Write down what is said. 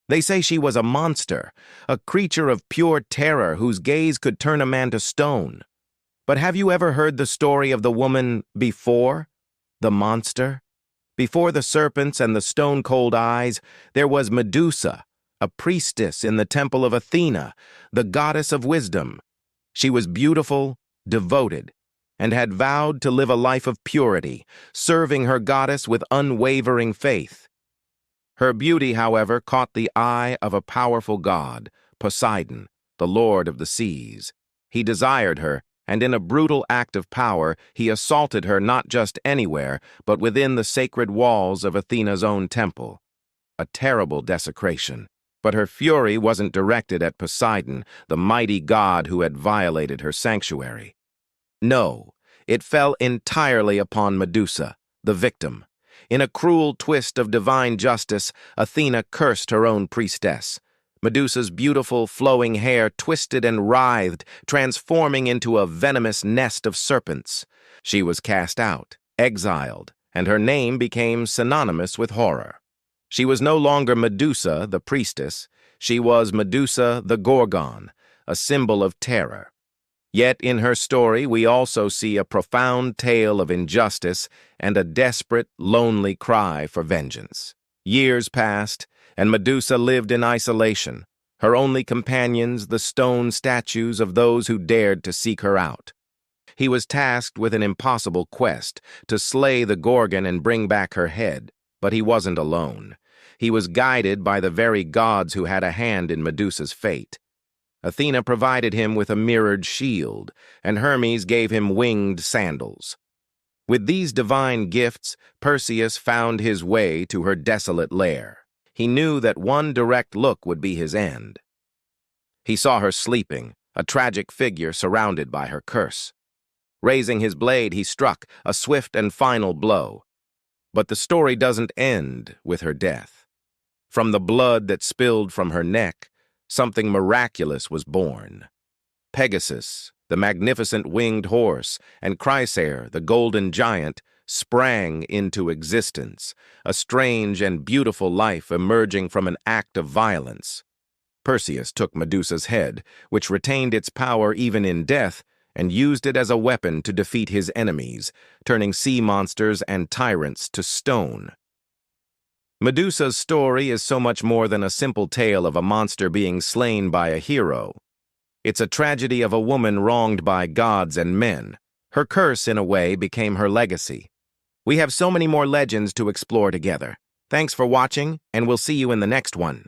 They say she was a monster, a creature of pure terror whose gaze could turn a man to stone. But have you ever heard the story of the woman before the monster? Before the serpents and the stone-cold eyes, there was Medusa, a priestess in the temple of Athena, the goddess of wisdom. She was beautiful, devoted, and had vowed to live a life of purity, serving her goddess with unwavering faith. Her beauty, however, caught the eye of a powerful god, Poseidon, the lord of the seas. He desired her, and in a brutal act of power, he assaulted her not just anywhere, but within the sacred walls of Athena's own temple. A terrible desecration. But her fury wasn't directed at Poseidon, the mighty god who had violated her sanctuary. No, it fell entirely upon Medusa, the victim. In a cruel twist of divine justice, Athena cursed her own priestess. Medusa's beautiful, flowing hair twisted and writhed, transforming into a venomous nest of serpents. She was cast out, exiled, and her name became synonymous with horror. She was no longer Medusa, the priestess. She was Medusa the Gorgon, a symbol of terror. Yet in her story, we also see a profound tale of injustice and a desperate, lonely cry for vengeance. Years passed, and Medusa lived in isolation, her only companions the stone statues of those who dared to seek her out. He was tasked with an impossible quest, to slay the Gorgon and bring back her head, but he wasn't alone. He was guided by the very gods who had a hand in Medusa's fate. Athena provided him with a mirrored shield, and Hermes gave him winged sandals. With these divine gifts, Perseus found his way to her desolate lair. He knew that one direct look would be his end. He saw her sleeping, a tragic figure surrounded by her curse. Raising his blade, he struck, a swift and final blow. But the story doesn't end with her death. From the blood that spilled from her neck, something miraculous was born. Pegasus, the magnificent winged horse, and Chrysaor, the golden giant, sprang into existence, a strange and beautiful life emerging from an act of violence. Perseus took Medusa's head, which retained its power even in death, and used it as a weapon to defeat his enemies, turning sea monsters and tyrants to stone. Medusa's story is so much more than a simple tale of a monster being slain by a hero. It's a tragedy of a woman wronged by gods and men. Her curse, in a way, became her legacy. We have so many more legends to explore together. Thanks for watching, and we'll see you in the next one.